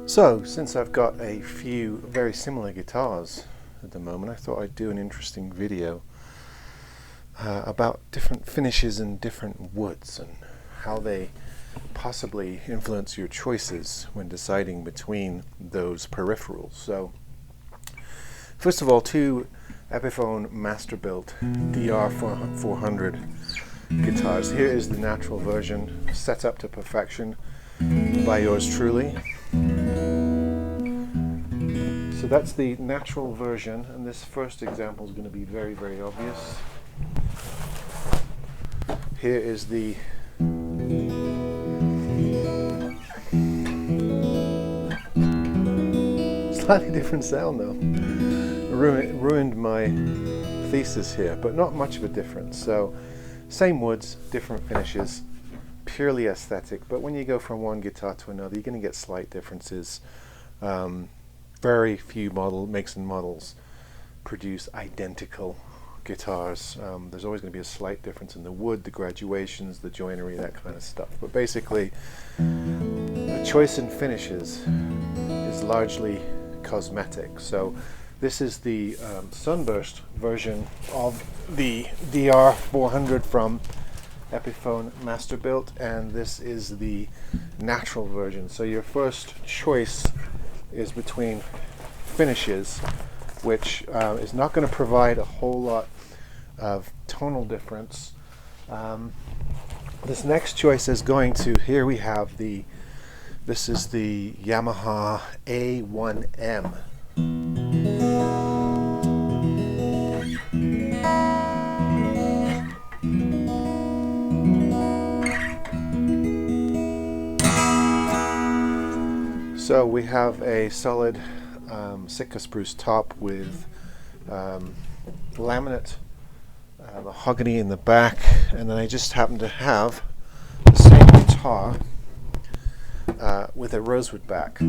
So, since I've got a few very similar guitars at the moment, I thought I'd do an interesting video about different finishes and different woods and how they possibly influence your choices when deciding between those peripherals. So, first of all, two Epiphone Masterbuilt DR400 guitars. Here is the natural version, set up to perfection by yours truly. So that's the natural version, and this first example is going to be very, very obvious. Here is the slightly different sound though. Ruined my thesis here, but not much of a difference. So same woods, different finishes, purely aesthetic, but when you go from one guitar to another, you're going to get slight differences. Very few makes and models produce identical guitars. There's always going to be a slight difference in the wood, the graduations, the joinery, that kind of stuff. But basically, the choice in finishes is largely cosmetic. So this is the Sunburst version of the DR400 from Epiphone Masterbuilt, and this is the natural version. So your first choice is between finishes, which is not going to provide a whole lot of tonal difference. This next choice is going to, here we have this is the Yamaha A1M. So we have a solid Sitka spruce top with laminate mahogany in the back, and then I just happen to have the same guitar with a rosewood back. Now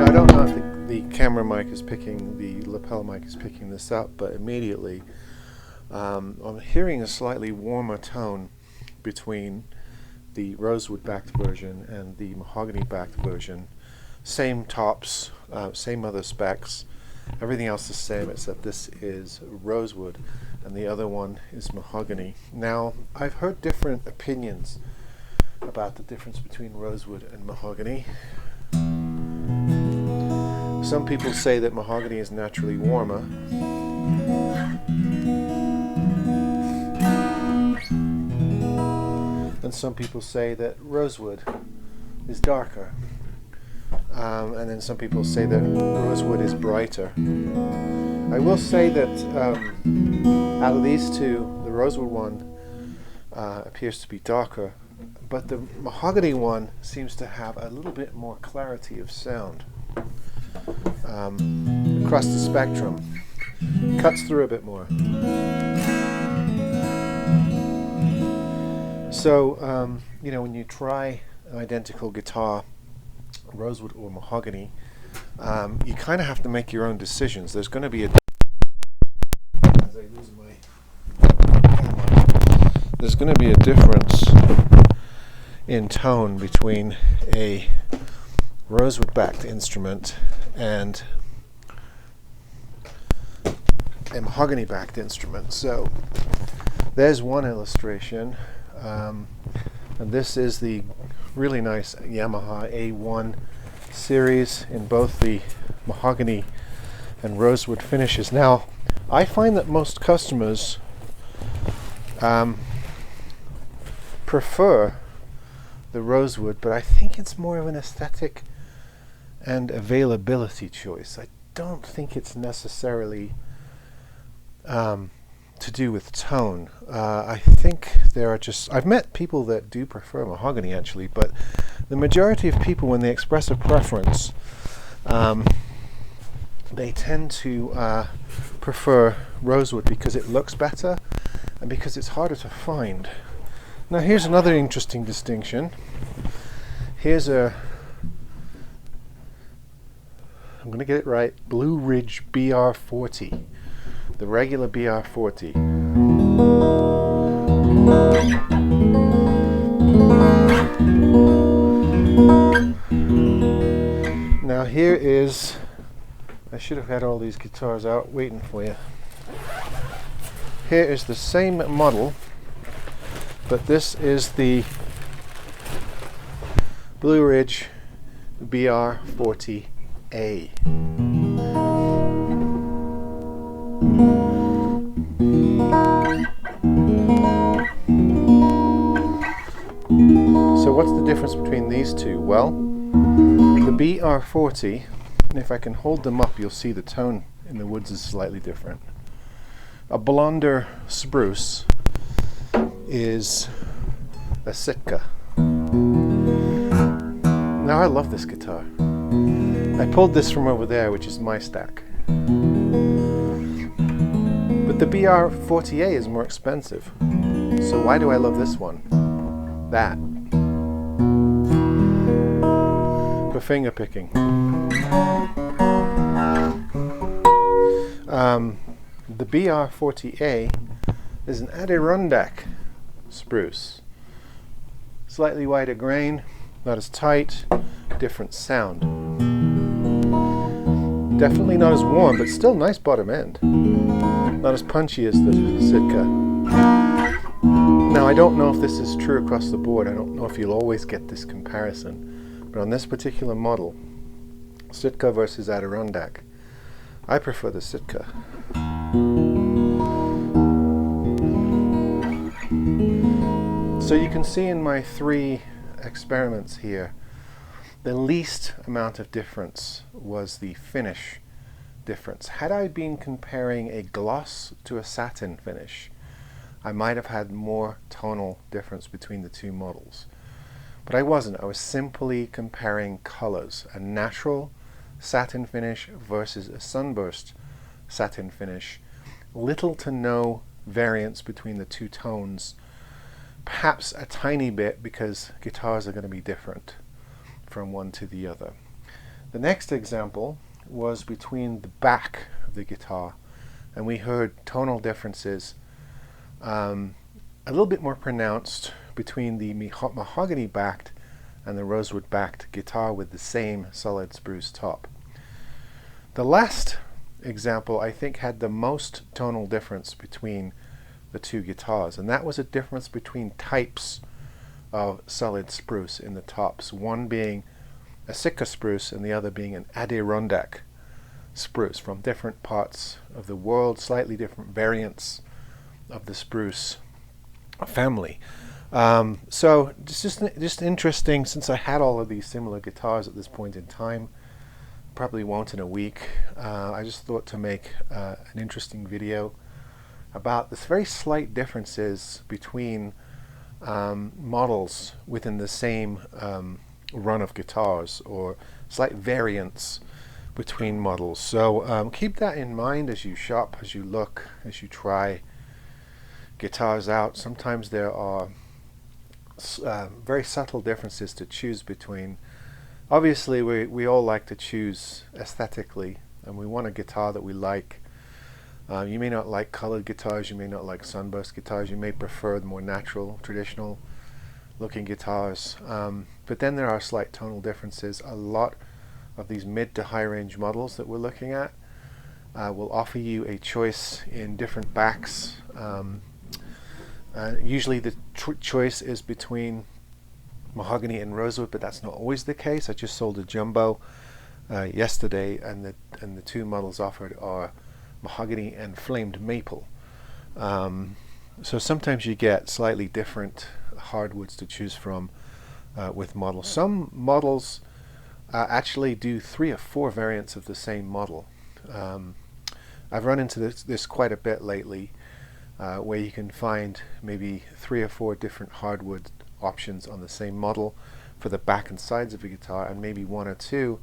I don't know if the camera mic is picking, the lapel mic is picking this up, but immediately I'm hearing a slightly warmer tone between the rosewood-backed version and the mahogany-backed version. Same tops, same other specs, everything else the same, except this is rosewood and the other one is mahogany. Now, I've heard different opinions about the difference between rosewood and mahogany. Some people say that mahogany is naturally warmer. And some people say that rosewood is darker. And then some people say that rosewood is brighter. I will say that out of these two, the rosewood one appears to be darker, but the mahogany one seems to have a little bit more clarity of sound across the spectrum. Cuts through a bit more. So, when you try an identical guitar, rosewood or mahogany, you kind of have to make your own decisions. There's going to be there's going to be a difference in tone between a rosewood-backed instrument and a mahogany-backed instrument. So, there's one illustration. And this is the really nice Yamaha A1 series in both the mahogany and rosewood finishes. Now, I find that most customers prefer the rosewood, but I think it's more of an aesthetic and availability choice. I don't think it's necessarily to do with tone. I think there are I've met people that do prefer mahogany actually, but the majority of people, when they express a preference, they tend to prefer rosewood because it looks better and because it's harder to find. Now here's another interesting distinction. Here's I'm going to get it right, Blue Ridge BR40. The regular BR40. Now here is, I should have had all these guitars out waiting for you. Here is the same model, but this is the Blue Ridge BR40A. So what's the difference between these two? Well, the BR40, and if I can hold them up, you'll see the tone in the woods is slightly different. A blonder spruce is a Sitka. Now I love this guitar. I pulled this from over there, which is my stack. But the BR40A is more expensive. So why do I love this one? That. For finger picking. The BR40A is an Adirondack spruce. Slightly wider grain, not as tight, different sound. Definitely not as warm, but still nice bottom end. Not as punchy as the Sitka. Now I don't know if this is true across the board. I don't know if you'll always get this comparison. But on this particular model, Sitka versus Adirondack, I prefer the Sitka. So you can see in my 3 experiments here, the least amount of difference was the finish difference. Had I been comparing a gloss to a satin finish, I might have had more tonal difference between the 2 models. But I wasn't. I was simply comparing colors. A natural satin finish versus a sunburst satin finish. Little to no variance between the 2 tones. Perhaps a tiny bit because guitars are going to be different from one to the other. The next example was between the back of the guitar, and we heard tonal differences a little bit more pronounced between the mahogany backed and the rosewood backed guitar with the same solid spruce top. The last example I think had the most tonal difference between the 2 guitars, and that was a difference between types of solid spruce in the tops, one being a Sitka spruce and the other being an Adirondack spruce, from different parts of the world, slightly different variants of the spruce family. So just interesting, since I had all of these similar guitars at this point in time, probably won't in a week, I just thought to make an interesting video about this very slight differences between models within the same run of guitars, or slight variance between models. So keep that in mind as you shop, as you look, as you try guitars out. Sometimes there are very subtle differences to choose between. Obviously we all like to choose aesthetically, and we want a guitar that we like. You may not like colored guitars, you may not like sunburst guitars, you may prefer the more natural, traditional looking guitars. But then there are slight tonal differences. A lot of these mid to high range models that we're looking at will offer you a choice in different backs. Usually the choice is between mahogany and rosewood, but that's not always the case. I just sold a jumbo yesterday, and the 2 models offered are mahogany and flamed maple. So sometimes you get slightly different hardwoods to choose from with models. Some models actually do 3 or 4 variants of the same model. I've run into this quite a bit lately, where you can find maybe 3 or 4 different hardwood options on the same model for the back and sides of a guitar, and maybe 1 or 2.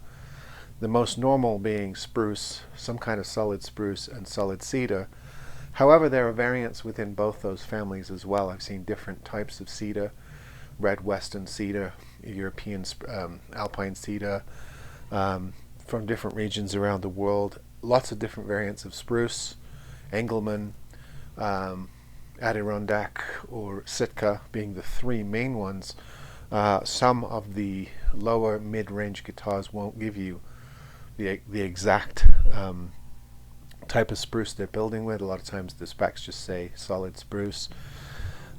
The most normal being spruce, some kind of solid spruce, and solid cedar. However, there are variants within both those families as well. I've seen different types of cedar: red western cedar, European alpine cedar, from different regions around the world. Lots of different variants of spruce, Engelmann, Adirondack or Sitka being the three main ones. Some of the lower mid-range guitars won't give you the exact type of spruce they're building with. A lot of times the specs just say solid spruce.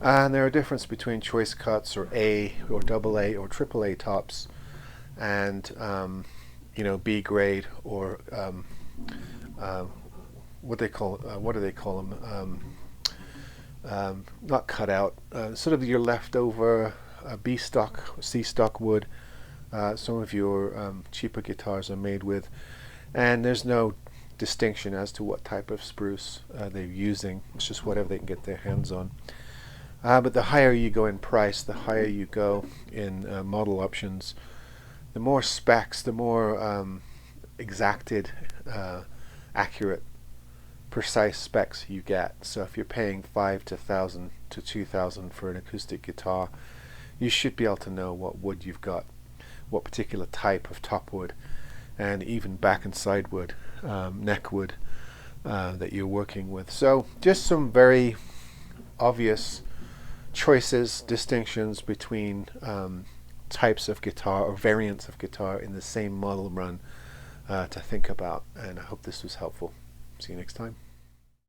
And there are differences between choice cuts or A or double A or triple A tops and B grade or what do they call them? Not cut out, sort of your leftover B stock, C stock wood. Some of your cheaper guitars are made with, and there's no distinction as to what type of spruce they're using. It's just whatever they can get their hands on. But the higher you go in price, the higher you go in model options, the more specs, the more exacted, accurate, precise specs you get. So if you're paying $5,000 to $1,000 to $2,000 for an acoustic guitar, you should be able to know what wood you've got, what particular type of top wood, and even back and side wood, neck wood that you're working with. So just some very obvious choices, distinctions between types of guitar or variants of guitar in the same model run to think about, and I hope this was helpful. See you next time.